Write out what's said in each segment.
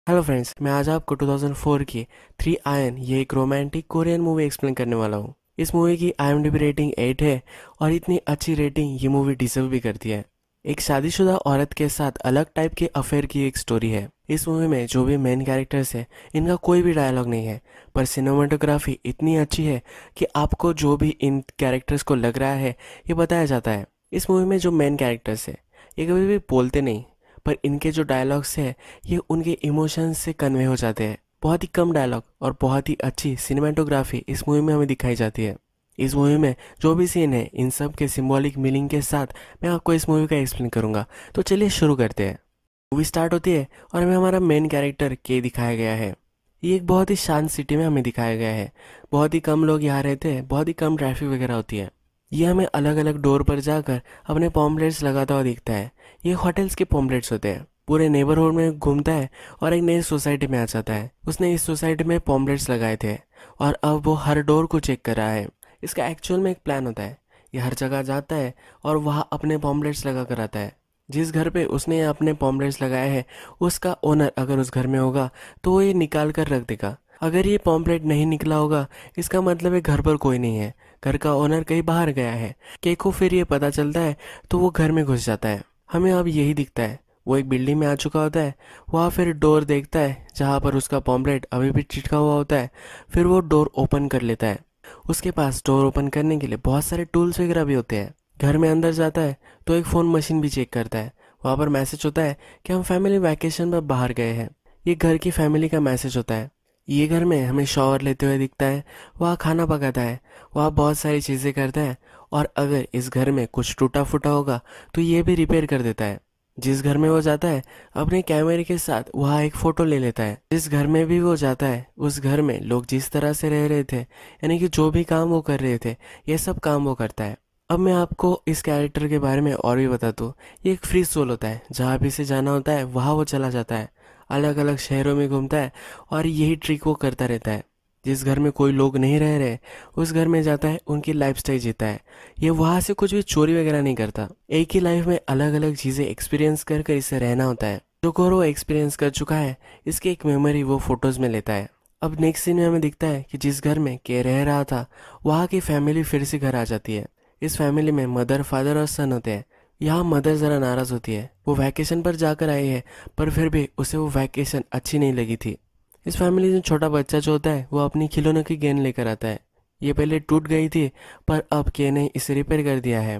Hello friends, मैं आज आपको 2004 की थ्री आयन ये एक रोमांटिक कोरियन मूवी एक्सप्लेन करने वाला हूँ। इस मूवी की IMDb रेटिंग 8 है और इतनी अच्छी रेटिंग ये मूवी डिजर्व भी करती है। एक शादीशुदा औरत के साथ अलग टाइप के अफेयर की एक स्टोरी है। इस मूवी में जो भी मेन कैरेक्टर्स है इनका कोई भी डायलॉग नहीं है, पर सिनेमाटोग्राफी इतनी अच्छी है कि आपको जो भी इन कैरेक्टर्स को लग रहा है ये बताया जाता है। इस मूवी में जो मेन कैरेक्टर्स है ये कभी भी बोलते नहीं, पर इनके जो डायलॉग्स है ये उनके इमोशंस से कन्वे हो जाते हैं। बहुत ही कम डायलॉग और बहुत ही अच्छी सिनेमाटोग्राफी इस मूवी में हमें दिखाई जाती है। इस मूवी में जो भी सीन है इन सब के सिंबॉलिक मीनिंग के साथ मैं आपको इस मूवी का एक्सप्लेन करूंगा। तो चलिए शुरू करते हैं। मूवी स्टार्ट होती है और हमें हमारा मेन कैरेक्टर के दिखाया गया है। ये एक बहुत ही शांत सिटी में हमें दिखाया गया है। बहुत ही कम लोग यहाँ रहते हैं, बहुत ही कम ट्रैफिक वगैरह होती है। ये हमें अलग अलग डोर पर जाकर अपने पॉम्पलेट्स लगाता हुआ दिखता है। ये होटल्स के पॉम्पलेट्स होते हैं। पूरे नेबरहुड में घूमता है और एक नई सोसाइटी में आ जाता है। उसने इस सोसाइटी में पॉम्पलेट्स लगाए थे और अब वो हर डोर को चेक कर रहा है। इसका एक्चुअल में एक प्लान होता है। ये हर जगह जाता है और वहाँ अपने पॉम्पलेट्स लगा कर आता है। जिस घर पे उसने अपने पॉम्पलेट्स लगाए हैं उसका ओनर अगर उस घर में होगा तो वो ये निकाल कर रख देगा। अगर ये पॉम्पलेट नहीं निकला होगा इसका मतलब है घर पर कोई नहीं है, घर का ओनर कहीं बाहर गया है। केक को फिर ये पता चलता है तो वो घर में घुस जाता है। हमें अब यही दिखता है। वो एक बिल्डिंग में आ चुका होता है। वहाँ फिर डोर देखता है जहाँ पर उसका पॉम्पलेट अभी भी चिटका हुआ होता है। फिर वो डोर ओपन कर लेता है। उसके पास डोर ओपन करने के लिए बहुत सारे टूल्स वगैरह भी होते हैं। घर में अंदर जाता है तो एक फ़ोन मशीन भी चेक करता है। वहाँ पर मैसेज होता है कि हम फैमिली वैकेशन पर बाहर गए हैं। ये घर की फैमिली का मैसेज होता है। ये घर में हमें शॉवर लेते हुए दिखता है। वहाँ खाना पकाता है, वहाँ बहुत सारी चीज़ें करता है और अगर इस घर में कुछ टूटा फूटा होगा तो ये भी रिपेयर कर देता है। जिस घर में वो जाता है अपने कैमरे के साथ वहाँ एक फ़ोटो ले लेता है। जिस घर में भी वो जाता है उस घर में लोग जिस तरह से रह रहे थे, यानी कि जो भी काम वो कर रहे थे ये सब काम वो करता है। अब मैं आपको इस कैरेक्टर के बारे में और भी बता दूँ। ये एक फ्री सोल होता है, जहाँ भी से जाना होता है वहाँ वो चला जाता है। अलग अलग शहरों में घूमता है और यही ट्रिक वो करता रहता है। जिस घर में कोई लोग नहीं रह रहे उस घर में जाता है, उनकी लाइफस्टाइल जीता है। ये वहाँ से कुछ भी चोरी वगैरह नहीं करता। एक ही लाइफ में अलग अलग चीज़ें एक्सपीरियंस कर कर इसे रहना होता है। जो को वो एक्सपीरियंस कर चुका है इसकी एक मेमोरी वो फोटोज़ में लेता है। अब नेक्स्ट सीन में हमें दिखता है कि जिस घर में के रह रहा था वहाँ की फैमिली फिर से घर आ जाती है। इस फैमिली में मदर, फादर और सन होते हैं। यहाँ मदर ज़रा नाराज़ होती है। वो वैकेशन पर जाकर आई है पर फिर भी उसे वो वैकेशन अच्छी नहीं लगी थी। इस फैमिली में छोटा बच्चा जो होता है वो अपनी खिलौनों की गेंद लेकर आता है। ये पहले टूट गई थी पर अब के ने इसे रिपेयर कर दिया है।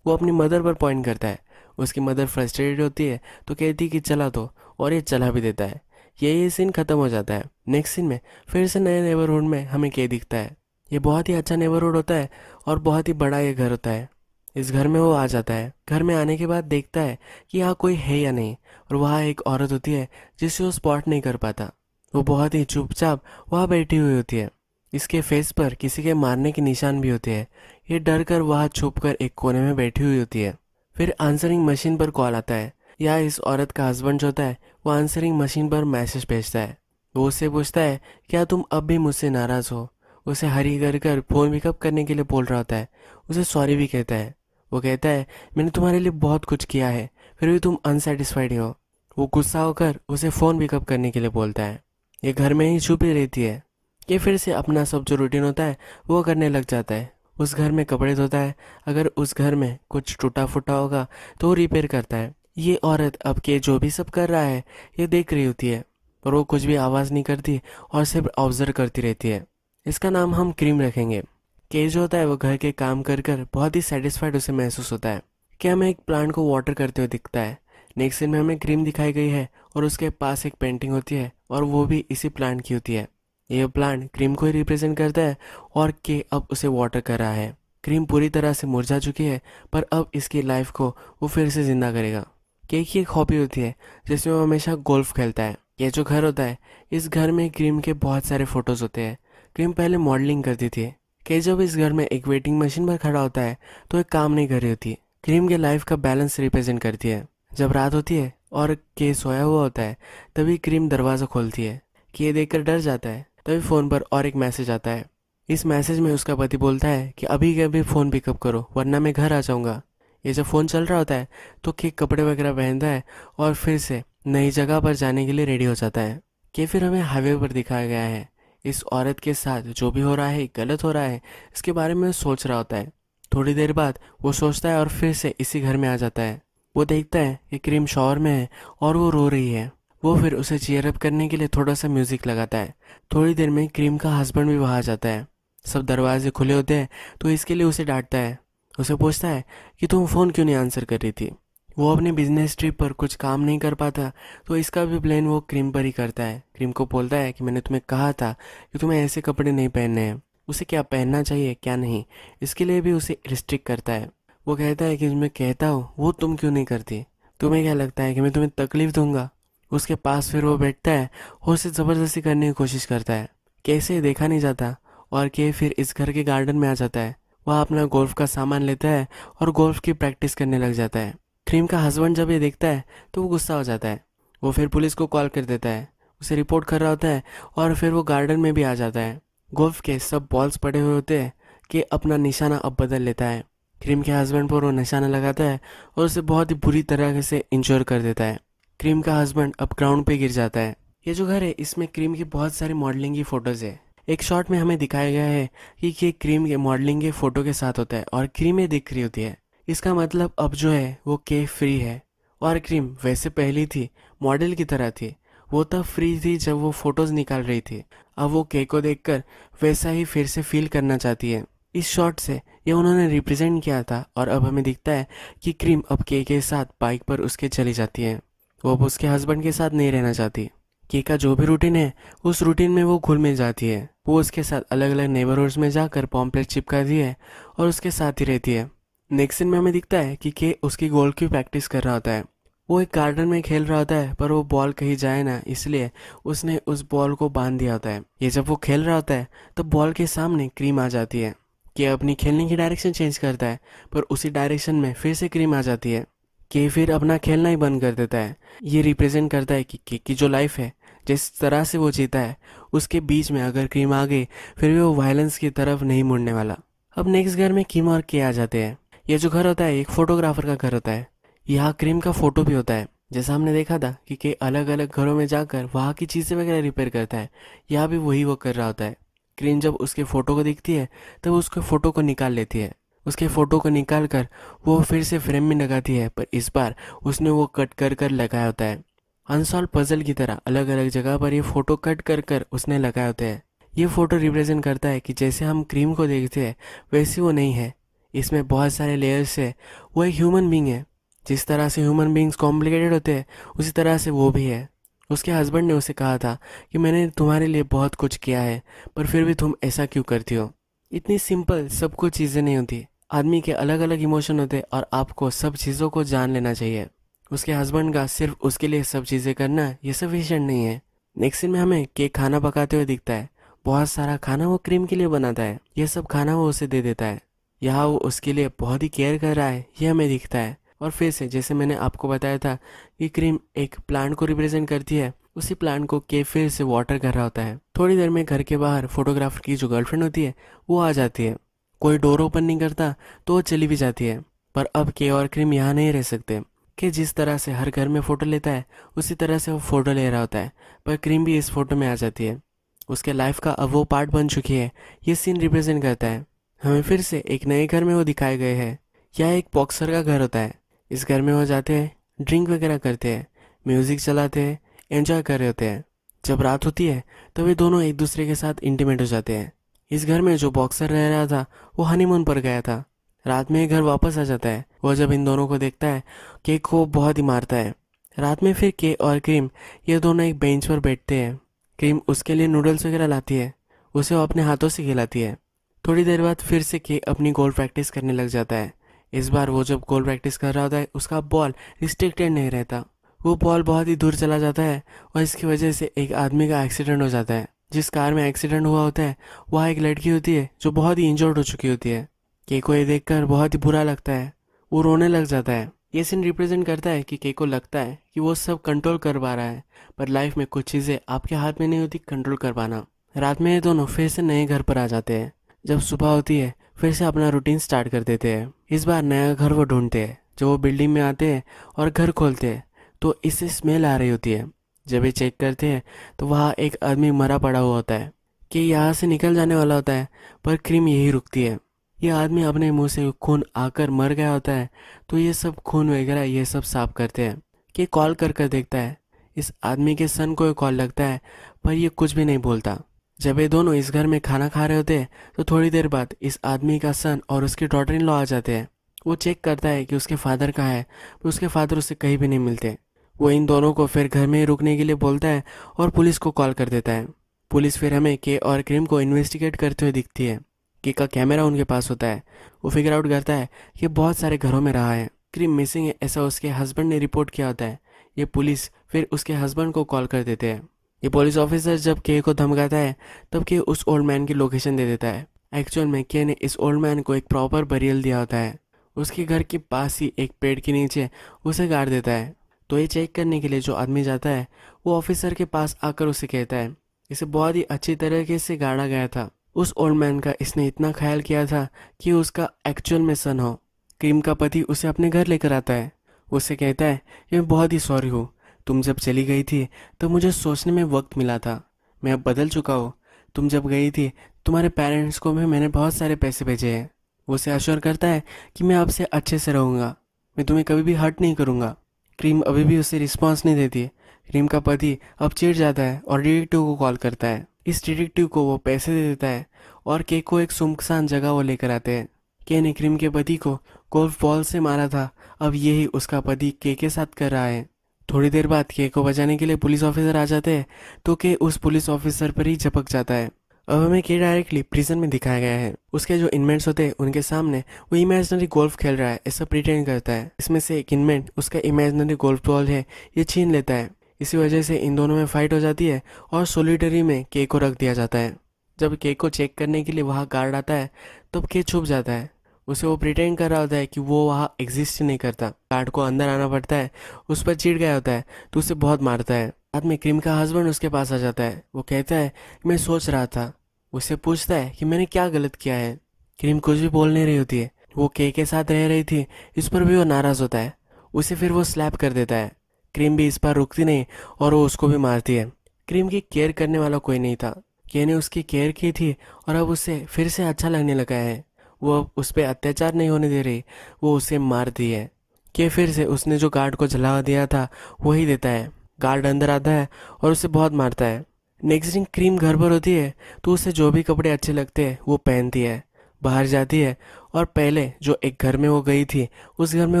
वो अपनी मदर पर पॉइंट करता है। उसकी मदर फ्रस्ट्रेटेड होती है तो कहती है कि चला दो, और ये चला भी देता है। ये सीन ख़त्म हो जाता है। नेक्स्ट सीन में फिर से नए नेबरहुड में हमें के दिखता है। ये बहुत ही अच्छा नेबरहुड होता है और बहुत ही बड़ा ये घर होता है। इस घर में वो आ जाता है। घर में आने के बाद देखता है कि यहाँ कोई है या नहीं, और वहाँ एक औरत होती है जिसे वो स्पॉट नहीं कर पाता। वो बहुत ही चुपचाप वहाँ बैठी हुई होती है। इसके फेस पर किसी के मारने के निशान भी होते हैं। ये डर कर वहाँ छुप कर एक कोने में बैठी हुई होती है। फिर आंसरिंग मशीन पर कॉल आता है। या इस औरत का हस्बैंड जो होता है वो आंसरिंग मशीन पर मैसेज भेजता है। वो उससे पूछता है क्या तुम अब भी मुझसे नाराज़ हो। उसे हरी कर फ़ोन पिकअप करने के लिए बोल रहा होता है। उसे सॉरी भी कहता है। वो कहता है मैंने तुम्हारे लिए बहुत कुछ किया है फिर भी तुम अनसेटिस्फाइड हो। वो गुस्सा होकर उसे फ़ोन पिकअप करने के लिए बोलता है। ये घर में ही छुपी रहती है। ये फिर से अपना सब जो रूटीन होता है वो करने लग जाता है। उस घर में कपड़े धोता है। अगर उस घर में कुछ टूटा फूटा होगा तो वो रिपेयर करता है। ये औरत अब के जो भी सब कर रहा है ये देख रही होती है, पर वो कुछ भी आवाज़ नहीं करती और सिर्फ ऑब्जर्व करती रहती है। इसका नाम हम क्रीम रखेंगे। के जो होता है वो घर के काम कर कर बहुत ही सेटिस्फाइड उसे महसूस होता है कि हमें एक प्लांट को वाटर करते हुए दिखता है। नेक्स्ट सीन में हमें क्रीम दिखाई गई है और उसके पास एक पेंटिंग होती है और वो भी इसी प्लांट की होती है। ये प्लांट क्रीम को ही रिप्रेजेंट करता है और के अब उसे वाटर कर रहा है। क्रीम पूरी तरह से मुरझा चुकी है पर अब इसकी लाइफ को वो फिर से जिंदा करेगा। केक की एक हॉबी होती है जिसमें वो हमेशा गोल्फ खेलता है। ये जो घर होता है इस घर में क्रीम के बहुत सारे फोटोज होते हैं। क्रीम पहले मॉडलिंग करती थी। के जब इस घर में एक वेटिंग मशीन पर खड़ा होता है तो एक काम नहीं कर रही होती। क्रीम के लाइफ का बैलेंस रिप्रेजेंट करती है। जब रात होती है और के सोया हुआ होता है तभी क्रीम दरवाज़ा खोलती है। के देखकर डर जाता है। तभी फ़ोन पर और एक मैसेज आता है। इस मैसेज में उसका पति बोलता है कि अभी के अभी फ़ोन पिकअप करो वरना मैं घर आ जाऊँगा। ये जब फ़ोन चल रहा होता है तो के कपड़े वगैरह पहनता है और फिर से नई जगह पर जाने के लिए रेडी हो जाता है। कि फिर हमें हाईवे पर दिखाया गया है। इस औरत के साथ जो भी हो रहा है गलत हो रहा है, इसके बारे में वो सोच रहा होता है। थोड़ी देर बाद वो सोचता है और फिर से इसी घर में आ जाता है। वो देखता है कि क्रीम शॉवर में है और वो रो रही है। वो फिर उसे चीयर अप करने के लिए थोड़ा सा म्यूजिक लगाता है। थोड़ी देर में क्रीम का हस्बैंड भी वहाँ आ जाता है। सब दरवाजे खुले होते हैं तो इसके लिए उसे डांटता है। उसे पूछता है कि तुम फ़ोन क्यों नहीं आंसर कर रही थी। वो अपने बिजनेस ट्रिप पर कुछ काम नहीं कर पाता तो इसका भी ब्लेम वो क्रीम पर ही करता है। क्रीम को बोलता है कि मैंने तुम्हें कहा था कि तुम्हें ऐसे कपड़े नहीं पहनने हैं। उसे क्या पहनना चाहिए क्या नहीं, इसके लिए भी उसे रिस्ट्रिक्ट करता है। वो कहता है कि मैं कहता हूँ वो तुम क्यों नहीं करती, तुम्हें क्या लगता है कि मैं तुम्हें तकलीफ दूंगा। उसके पास फिर वो बैठता है और उसे ज़बरदस्ती करने की कोशिश करता है। कैसे देखा नहीं जाता और के फिर इस घर के गार्डन में आ जाता है। वह अपना गोल्फ का सामान लेता है और गोल्फ की प्रैक्टिस करने लग जाता है। क्रीम का हस्बैंड जब ये देखता है तो वो गुस्सा हो जाता है। वो फिर पुलिस को कॉल कर देता है, उसे रिपोर्ट कर रहा होता है और फिर वो गार्डन में भी आ जाता है। गोल्फ के सब बॉल्स पड़े हुए होते हैं कि अपना निशाना अब बदल लेता है। क्रीम के हस्बैंड पर वो निशाना लगाता है और उसे बहुत ही बुरी तरह से इंश्योर कर देता है। क्रीम का हस्बैंड अब ग्राउंड पे गिर जाता है। ये जो घर है इसमें क्रीम की बहुत सारी मॉडलिंग की फ़ोटोज़ है। एक शॉट में हमें दिखाया गया है कि ये क्रीम के मॉडलिंग के फ़ोटो के साथ होता है और क्रीमें दिख रही होती है। इसका मतलब अब जो है वो के फ्री है। और क्रीम वैसे पहली थी, मॉडल की तरह थी। वो तब फ्री थी जब वो फोटोज निकाल रही थी। अब वो के को देखकर वैसा ही फिर से फील करना चाहती है। इस शॉट से ये उन्होंने रिप्रेजेंट किया था और अब हमें दिखता है कि क्रीम अब के साथ बाइक पर उसके चली जाती है। वो अब उसके हस्बैंड के साथ नहीं रहना चाहती। के का जो भी रूटीन है उस रूटीन में वो घुल मिल जाती है। वो उसके साथ अलग अलग नेबरहुड्स में जाकर पॉम्पलेट चिपकाती है और उसके साथ ही रहती है। नेक्स्ट सीन में हमें दिखता है कि के उसकी गोल्फ की प्रैक्टिस कर रहा होता है। वो एक गार्डन में खेल रहा होता है पर वो बॉल कहीं जाए ना इसलिए उसने उस बॉल को बांध दिया होता है। ये जब वो खेल रहा होता है तब बॉल के सामने क्रीम आ जाती है। के अपनी खेलने की डायरेक्शन चेंज करता है पर उसी डायरेक्शन में फिर से क्रीम आ जाती है। के फिर अपना खेलना ही बंद कर देता है। ये रिप्रेजेंट करता है कि के की जो लाइफ है जिस तरह से वो जीता है उसके बीच में अगर क्रीम आ गई फिर भी वो वायलेंस की तरफ नहीं मुड़ने वाला। अब नेक्स्ट घर में किम और के आ जाते हैं। ये जो घर होता है एक फोटोग्राफर का घर होता है। यहाँ क्रीम का फोटो भी होता है। जैसा हमने देखा था कि अलग अलग घरों में जाकर वहाँ की चीज़ें वगैरह रिपेयर करता है, यहाँ भी वही वो कर रहा होता है। क्रीम जब उसके फ़ोटो को दिखती है तब उसके फ़ोटो को निकाल लेती है। उसके फ़ोटो को निकाल कर वो फिर से फ्रेम में लगाती है पर इस बार उसने वो कट कर कर लगाया होता है। अनसॉल्व पजल की तरह अलग अलग जगह पर ये फ़ोटो कट कर कर उसने लगाए होते हैं। ये फ़ोटो रिप्रेजेंट करता है कि जैसे हम क्रीम को देखते हैं वैसी वो नहीं है। इसमें बहुत सारे लेयर्स है। वो एक ह्यूमन बींग है। जिस तरह से ह्यूमन बींग्स कॉम्प्लिकेटेड होते हैं उसी तरह से वो भी है। उसके हस्बैंड ने उसे कहा था कि मैंने तुम्हारे लिए बहुत कुछ किया है पर फिर भी तुम ऐसा क्यों करती हो। इतनी सिंपल सब कुछ चीज़ें नहीं होती। आदमी के अलग अलग इमोशन होते हैं और आपको सब चीज़ों को जान लेना चाहिए। उसके हस्बैंड का सिर्फ उसके लिए सब चीज़ें करना ये सफिशिएंट नहीं है। नेक्स्ट सीन में हमें केक खाना पकाते हुए दिखता है। बहुत सारा खाना वो क्रीम के लिए बनाता है। ये सब खाना वो उसे दे देता है। यहाँ वो उसके लिए बहुत ही केयर कर रहा है ये हमें दिखता है। और फिर से जैसे मैंने आपको बताया था कि क्रीम एक प्लांट को रिप्रेजेंट करती है, उसी प्लांट को के फिर से वाटर कर रहा होता है। थोड़ी देर में घर के बाहर फोटोग्राफर की जो गर्लफ्रेंड होती है वो आ जाती है। कोई डोर ओपन नहीं करता तो वो चली भी जाती है। पर अब के और क्रीम यहाँ नहीं रह सकते। कि जिस तरह से हर घर में फ़ोटो लेता है उसी तरह से वो फ़ोटो ले रहा होता है पर क्रीम भी इस फोटो में आ जाती है। उसके लाइफ का अब वो पार्ट बन चुकी है। ये सीन रिप्रेजेंट करता है हमें फिर से एक नए घर में वो दिखाए गए हैं। यह एक बॉक्सर का घर होता है। इस घर में वो जाते हैं, ड्रिंक वगैरह करते हैं, म्यूज़िक चलाते हैं, एंजॉय कर रहे होते हैं। जब रात होती है तो वे दोनों एक दूसरे के साथ इंटीमेट हो जाते हैं। इस घर में जो बॉक्सर रह रहा था वो हनीमून पर गया था। रात में घर वापस आ जाता है। वो जब इन दोनों को देखता है केक को बहुत ही मारता है। रात में फिर के और क्रीम ये दोनों एक बेंच पर बैठते हैं। क्रीम उसके लिए नूडल्स वगैरह लाती है, उसे वो अपने हाथों से खिलाती है। थोड़ी देर बाद फिर से के अपनी गोल प्रैक्टिस करने लग जाता है। इस बार वो जब गोल प्रैक्टिस कर रहा होता है उसका बॉल रिस्ट्रिक्टेड नहीं रहता। वो बॉल बहुत ही दूर चला जाता है और इसकी वजह से एक आदमी का एक्सीडेंट हो जाता है। जिस कार में एक्सीडेंट हुआ होता है वहाँ एक लड़की होती है जो बहुत ही इंजर्ड हो चुकी होती है। के को ये देखकर बहुत ही बुरा लगता है, वो रोने लग जाता है। ये सीन रिप्रेजेंट करता है कि के को लगता है कि वो सब कंट्रोल कर पा रहा है पर लाइफ में कुछ चीज़ें आपके हाथ में नहीं होती कंट्रोल कर पाना। रात में ये दोनों फिर से नए घर पर आ जाते हैं। जब सुबह होती है फिर से अपना रूटीन स्टार्ट कर देते हैं। इस बार नया घर वो ढूंढते हैं। जब वो बिल्डिंग में आते हैं और घर खोलते हैं तो इससे स्मेल आ रही होती है। जब ये चेक करते हैं तो वहाँ एक आदमी मरा पड़ा हुआ होता है कि यहाँ से निकल जाने वाला होता है, पर क्रीम यही रुकती है। ये आदमी अपने मुंह से खून आकर मर गया होता है, तो ये सब खून वगैरह ये सब साफ करते हैं। कि कॉल कर कर देखता है, इस आदमी के सन को कॉल लगता है, पर ये कुछ भी नहीं बोलता। जब ये दोनों इस घर में खाना खा रहे होते हैं तो थोड़ी देर बाद इस आदमी का सन और उसकी डॉटर इन लॉ आ जाते हैं। वो चेक करता है कि उसके फादर कहाँ है, पर उसके फादर उससे कहीं भी नहीं मिलते। वो इन दोनों को फिर घर में ही रुकने के लिए बोलता है और पुलिस को कॉल कर देता है। पुलिस फिर हमें के और क्रीम को इन्वेस्टिगेट करते हुए दिखती है। के का कैमरा उनके पास होता है। वो फिगर आउट करता है कि बहुत सारे घरों में रहा है, क्रीम मिसिंग है ऐसा उसके हस्बैंड ने रिपोर्ट किया होता है। ये पुलिस फिर उसके हस्बैंड को कॉल कर देते हैं। ये पुलिस ऑफिसर जब के को धमकाता है तब के उस ओल्ड मैन की लोकेशन दे देता है। एक्चुअल में के ने इस ओल्ड मैन को एक प्रॉपर बरियल दिया होता है। उसके घर के पास ही एक पेड़ के नीचे उसे गाड़ देता है। तो ये चेक करने के लिए जो आदमी जाता है वो ऑफिसर के पास आकर उसे कहता है इसे बहुत ही अच्छी तरीके से गाड़ा गया था। उस ओल्ड मैन का इसने इतना ख्याल किया था कि उसका एक्चुअल में सन हो। क्रीम का पति उसे अपने घर लेकर आता है। उससे कहता है कि मैं बहुत ही सॉरी हूँ, तुम जब चली गई थी तो मुझे सोचने में वक्त मिला था, मैं अब बदल चुका हूँ। तुम जब गई थी तुम्हारे पेरेंट्स को भी मैंने बहुत सारे पैसे भेजे हैं। वो उसे अश्योर करता है कि मैं आपसे अच्छे से रहूँगा, मैं तुम्हें कभी भी हर्ट नहीं करूँगा। क्रीम अभी भी उसे रिस्पॉन्स नहीं देती। क्रीम का पति अब चिढ़ जाता है और डिटेक्टिव को कॉल करता है। इस डिटेक्टिव को वो पैसे दे देता है और के को एक सुनसान जगह वो लेकर आते हैं। के ने क्रीम के पति को गोल्फ बॉल से मारा था, अब यही उसका पति के साथ कर रहा है। थोड़ी देर बाद के को बचाने के लिए पुलिस ऑफिसर आ जाते हैं तो के उस पुलिस ऑफिसर पर ही झपक जाता है। अब हमें के डायरेक्टली प्रिजन में दिखाया गया है। उसके जो इनमेट्स होते हैं उनके सामने वो इमेजिनरी गोल्फ खेल रहा है ऐसा प्रिटेंड करता है। इसमें से एक इनमेट उसका इमेजिनरी गोल्फ बॉल है ये छीन लेता है। इसी वजह से इन दोनों में फाइट हो जाती है और सोलिटरी में के को रख दिया जाता है। जब के को चेक करने के लिए वहाँ गार्ड आता है तब के छुप जाता है। उसे वो प्रिटेंड कर रहा होता है कि वो वहाँ एग्जिस्ट नहीं करता। गार्ड को अंदर आना पड़ता है, उस पर चिढ़ गया होता है तो उसे बहुत मारता है। बाद में क्रीम का हस्बैंड उसके पास आ जाता है। वो कहता है मैं सोच रहा था। उससे पूछता है कि मैंने क्या गलत किया है। क्रीम कुछ भी बोल नहीं रही होती है। वो के साथ रह रही थी, इस पर भी वो नाराज होता है। उसे फिर वो स्लैप कर देता है। क्रीम भी इस पर रुकती नहीं और वो उसको भी मारती है। क्रीम की केयर करने वाला कोई नहीं था। के ने उसकी केयर की थी और अब उसे फिर से अच्छा लगने लगा है। वो अब उस पर अत्याचार नहीं होने दे रही, वो उसे मारती है। के फिर से उसने जो गार्ड को जला दिया था वही देता है। गार्ड अंदर आता है और उसे बहुत मारता है। नेक्स्ट दिन क्रीम घर पर होती है तो उसे जो भी कपड़े अच्छे लगते हैं वो पहनती है, बाहर जाती है और पहले जो एक घर में वो गई थी उस घर में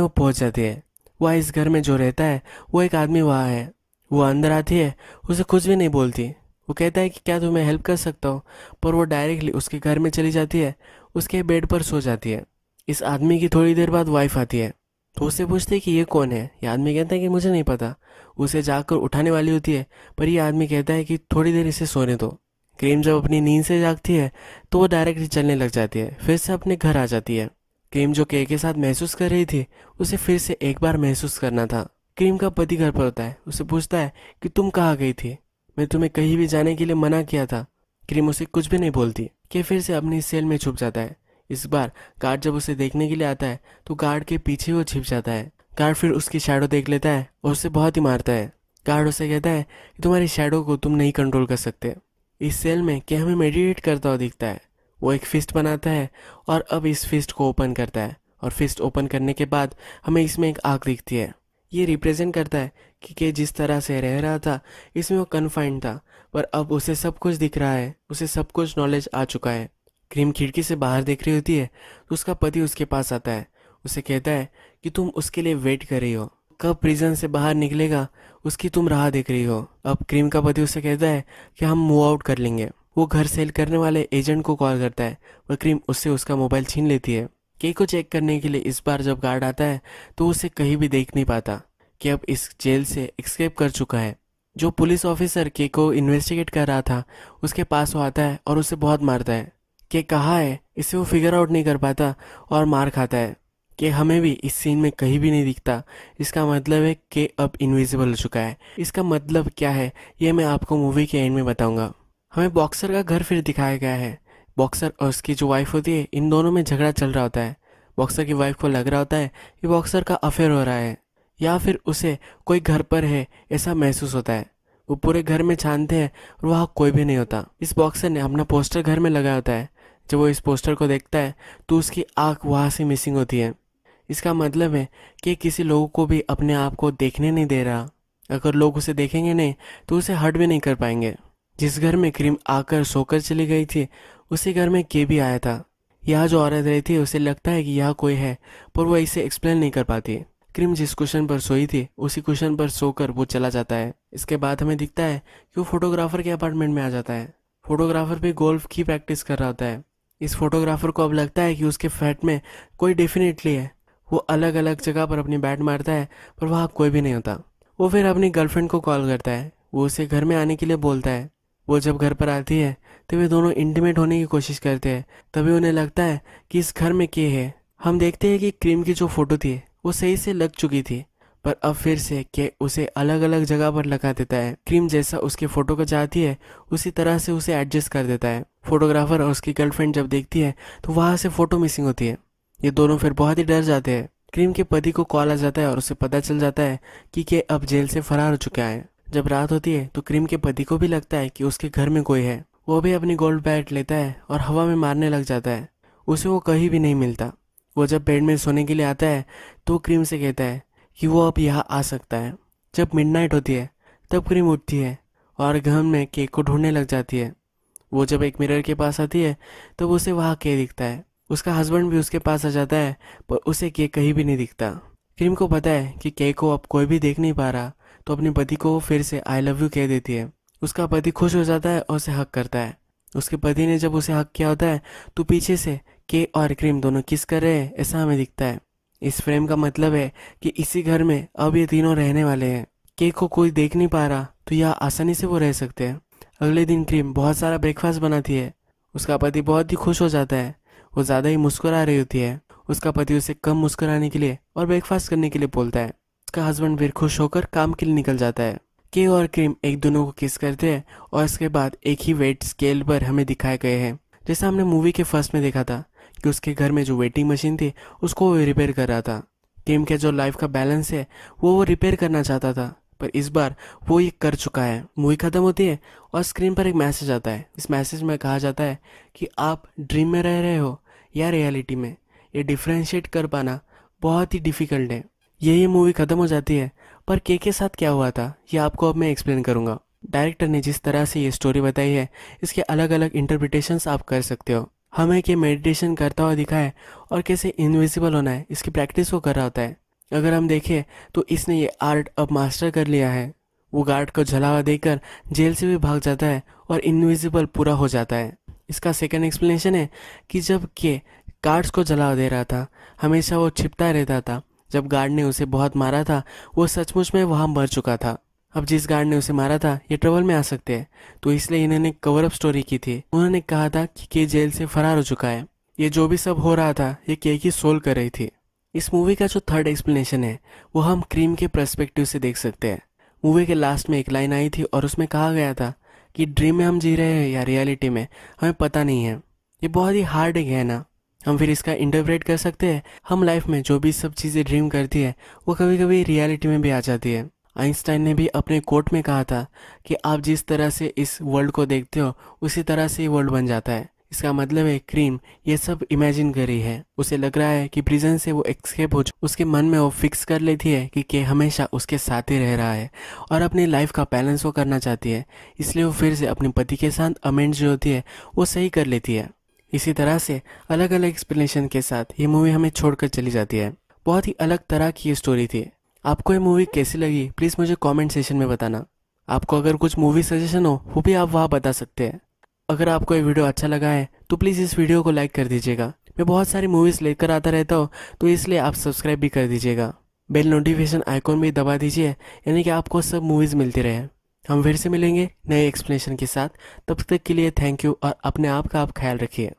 वो पहुंच जाती है। वह इस घर में जो रहता है वो एक आदमी वहाँ है। वो अंदर आती है, उसे कुछ भी नहीं बोलती। वो कहता है कि क्या तुम्हें हेल्प कर सकता हूँ, पर वो डायरेक्टली उसके घर में चली जाती है, उसके बेड पर सो जाती है। इस आदमी की थोड़ी देर बाद वाइफ आती है तो उससे पूछती है कि ये कौन है। ये आदमी कहता है कि मुझे नहीं पता। उसे जाकर उठाने वाली होती है पर ये आदमी कहता है कि थोड़ी देर इसे सोने दो। क्रीम जब अपनी नींद से जागती है तो वो डायरेक्टली चलने लग जाती है, फिर से अपने घर आ जाती है। क्रीम जो के साथ महसूस कर रही थी उसे फिर से एक बार महसूस करना था। क्रीम का पति घर पर होता है, उसे पूछता है कि तुम कहाँ गई थी, मैं तुम्हें कहीं भी जाने के लिए मना किया था। क्रीम उसे कुछ भी नहीं बोलती। के फिर से अपनी सेल में छुप जाता है। इस बार गार्ड जब उसे देखने के लिए आता है तो गार्ड के पीछे वो छिप जाता है। गार्ड फिर उसकी शैडो देख लेता है और उसे बहुत ही मारता है। गार्ड उसे कहता है कि तुम्हारी शैडो को तुम नहीं कंट्रोल कर सकते। इस सेल में के हमें मेडिटेट करता हुआ दिखता है। वो एक फिस्ट बनाता है और अब इस फिस्ट को ओपन करता है और फिस्ट ओपन करने के बाद हमें इसमें एक आग दिखती है। ये रिप्रेजेंट करता है कि के जिस तरह से रह रहा था इसमें वो कन्फाइंड था, पर अब उसे सब कुछ दिख रहा है, उसे सब कुछ नॉलेज आ चुका है। क्रीम खिड़की से बाहर देख रही होती है तो उसका पति उसके पास आता है। उसे कहता है कि तुम उसके लिए वेट कर रही हो, कब प्रिजन से बाहर निकलेगा उसकी तुम राह देख रही हो। अब क्रीम का पति उसे कहता है कि हम मूव आउट कर लेंगे। वो घर सेल करने वाले एजेंट को कॉल करता है और क्रीम उससे उसका मोबाइल छीन लेती है। के को चेक करने के लिए इस बार जब गार्ड आता है तो उसे कहीं भी देख नहीं पाता कि अब इस जेल से एस्केप कर चुका है। जो पुलिस ऑफिसर के को इन्वेस्टिगेट कर रहा था उसके पास वो आता है और उसे बहुत मारता है। कि कहाँ है इसे वो फिगर आउट नहीं कर पाता और मार खाता है। कि हमें भी इस सीन में कहीं भी नहीं दिखता। इसका मतलब है कि अब इनविजिबल हो चुका है। इसका मतलब क्या है ये मैं आपको मूवी के एंड में बताऊंगा। हमें बॉक्सर का घर फिर दिखाया गया है। बॉक्सर और उसकी जो वाइफ होती है इन दोनों में झगड़ा चल रहा होता है। बॉक्सर की वाइफ को लग रहा होता है कि बॉक्सर का अफेयर हो रहा है या फिर उसे कोई घर पर है ऐसा महसूस होता है। वो पूरे घर में छानते हैं और वहाँ कोई भी नहीं होता। इस बॉक्सर ने अपना पोस्टर घर में लगाया होता है। जब वो इस पोस्टर को देखता है तो उसकी आँख वहाँ से मिसिंग होती है। इसका मतलब है कि किसी लोगों को भी अपने आप को देखने नहीं दे रहा। अगर लोग उसे देखेंगे नहीं तो उसे हर्ट भी नहीं कर पाएंगे। जिस घर में क्रीम आकर सोकर चली गई थी उसी घर में के भी आया था। यहाँ जो औरत रही थी उसे लगता है कि यहाँ कोई है, पर वो इसे एक्सप्लेन नहीं कर पाती। क्रीम जिस कुशन पर सोई थी उसी कुशन पर सोकर वो चला जाता है। इसके बाद हमें दिखता है कि वो फोटोग्राफर के अपार्टमेंट में आ जाता है। फोटोग्राफर भी गोल्फ की प्रैक्टिस कर रहा होता है। इस फोटोग्राफर को अब लगता है कि उसके फ्लैट में कोई डेफिनेटली है। वो अलग अलग जगह पर अपनी बैट मारता है पर वहाँ कोई भी नहीं होता। वो फिर अपनी गर्लफ्रेंड को कॉल करता है। वो उसे घर में आने के लिए बोलता है। वो जब घर पर आती है तो वे दोनों इंटीमेट होने की कोशिश करते हैं। तभी उन्हें लगता है कि इस घर में के है। हम देखते हैं कि क्रीम की जो फोटो थी वो सही से लग चुकी थी, पर अब फिर से के उसे अलग अलग जगह पर लगा देता है। क्रीम जैसा उसकी फोटो को चाहती है उसी तरह से उसे एडजस्ट कर देता है। फोटोग्राफर और उसकी गर्लफ्रेंड जब देखती है तो वहाँ से फोटो मिसिंग होती है। ये दोनों फिर बहुत ही डर जाते हैं। क्रीम के पति को कॉल आ जाता है और उसे पता चल जाता है कि के अब जेल से फरार हो चुका है। जब रात होती है तो क्रीम के पति को भी लगता है कि उसके घर में कोई है। वो भी अपनी गोल्ड बैट लेता है और हवा में मारने लग जाता है। उसे वो कहीं भी नहीं मिलता। वो जब बेड में सोने के लिए आता है तो क्रीम से कहता है कि वो अब यहाँ आ सकता है। जब मिडनाइट होती है तब क्रीम उठती है और घर में केक को ढूंढने लग जाती है। वो जब एक मिरर के पास आती है तब उसे वहाँ के दिखता है। उसका हस्बैंड भी उसके पास आ जाता है पर उसे के कहीं भी नहीं दिखता। क्रीम को पता है कि के को अब कोई भी देख नहीं पा रहा, तो अपने पति को वो फिर से आई लव यू कह देती है। उसका पति खुश हो जाता है और उसे हक करता है। उसके पति ने जब उसे हक किया होता है तो पीछे से के और क्रीम दोनों किस कर रहे हैं ऐसा हमें दिखता है। इस फ्रेम का मतलब है कि इसी घर में अब ये तीनों रहने वाले हैं। के को कोई देख नहीं पा रहा तो यह आसानी से वो रह सकते हैं। अगले दिन क्रीम बहुत सारा ब्रेकफास्ट बनाती है। उसका पति बहुत ही खुश हो जाता है। वो ज़्यादा ही मुस्कुरा रही होती है। उसका पति उसे कम मुस्कुराने के लिए और ब्रेकफास्ट करने के लिए बोलता है। उसका हस्बैंड फिर खुश होकर काम के लिए निकल जाता है। के और क्रीम एक दोनों को किस करते हैं और इसके बाद एक ही वेट स्केल पर हमें दिखाए गए हैं। जैसा हमने मूवी के फर्स्ट में देखा था कि उसके घर में जो वेटिंग मशीन थी उसको वो रिपेयर कर रहा था। क्रीम के जो लाइफ का बैलेंस है वो रिपेयर करना चाहता था, पर इस बार वो ये कर चुका है। मूवी खत्म होती है और स्क्रीन पर एक मैसेज आता है। इस मैसेज में कहा जाता है कि आप ड्रीम में रह रहे हो या रियलिटी में, ये डिफ्रेंशिएट कर पाना बहुत ही डिफ़िकल्ट है। ये मूवी ख़त्म हो जाती है, पर के साथ क्या हुआ था ये आपको अब मैं एक्सप्लेन करूँगा। डायरेक्टर ने जिस तरह से ये स्टोरी बताई है इसके अलग अलग इंटरप्रिटेशंस आप कर सकते हो। हमें कि मेडिटेशन करता हुआ दिखा है और कैसे इनविजिबल होना है इसकी प्रैक्टिस वो कर रहा होता है। अगर हम देखें तो इसने ये आर्ट अब मास्टर कर लिया है। वो गार्ड को झलावा देकर जेल से भी भाग जाता है और इनविजिबल पूरा हो जाता है। इसका सेकंड एक्सप्लेनेशन है कि जब के गार्ड्स को जला दे रहा था हमेशा वो छिपता रहता था। जब गार्ड ने उसे बहुत मारा था वो सचमुच में वहाँ मर चुका था। अब जिस गार्ड ने उसे मारा था ये ट्रबल में आ सकते हैं, तो इसलिए इन्होंने कवर अप स्टोरी की थी। उन्होंने कहा था कि के जेल से फरार हो चुका है। ये जो भी सब हो रहा था ये के की सोल कर रही थी। इस मूवी का जो थर्ड एक्सप्लेनेशन है वो हम क्रीम के पर्सपेक्टिव से देख सकते हैं। मूवी के लास्ट में एक लाइन आई थी और उसमें कहा गया था कि ड्रीम में हम जी रहे हैं या रियलिटी में हमें पता नहीं है। ये बहुत ही हार्ड है ना। हम फिर इसका इंटरप्रेट कर सकते हैं, हम लाइफ में जो भी सब चीज़ें ड्रीम करती है वो कभी कभी रियलिटी में भी आ जाती है। आइंस्टाइन ने भी अपने कोट में कहा था कि आप जिस तरह से इस वर्ल्ड को देखते हो उसी तरह से ये वर्ल्ड बन जाता है। इसका मतलब है क्रीम ये सब इमेजिन कर रही है। उसे लग रहा है कि प्रिजन से वो एस्केप हो उसके मन में वो फिक्स कर लेती है कि के हमेशा उसके साथ ही रह रहा है और अपनी लाइफ का बैलेंस वो करना चाहती है। इसलिए वो फिर से अपने पति के साथ अमेंड जो होती है वो सही कर लेती है। इसी तरह से अलग अलग एक्सप्लेनेशन के साथ ये मूवी हमें छोड़कर चली जाती है। बहुत ही अलग तरह की ये स्टोरी थी। आपको ये मूवी कैसी लगी प्लीज़ मुझे कमेंट सेशन में बताना। आपको अगर कुछ मूवी सजेशन हो वो भी आप वहाँ बता सकते हैं। अगर आपको ये वीडियो अच्छा लगा है तो प्लीज़ इस वीडियो को लाइक कर दीजिएगा। मैं बहुत सारी मूवीज़ लेकर आता रहता हूँ तो इसलिए आप सब्सक्राइब भी कर दीजिएगा। बेल नोटिफिकेशन आइकॉन भी दबा दीजिए, यानी कि आपको सब मूवीज़ मिलती रहे। हम फिर से मिलेंगे नए एक्सप्लेनेशन के साथ। तब तक के लिए थैंक यू और अपने आप का आप ख्याल रखिए।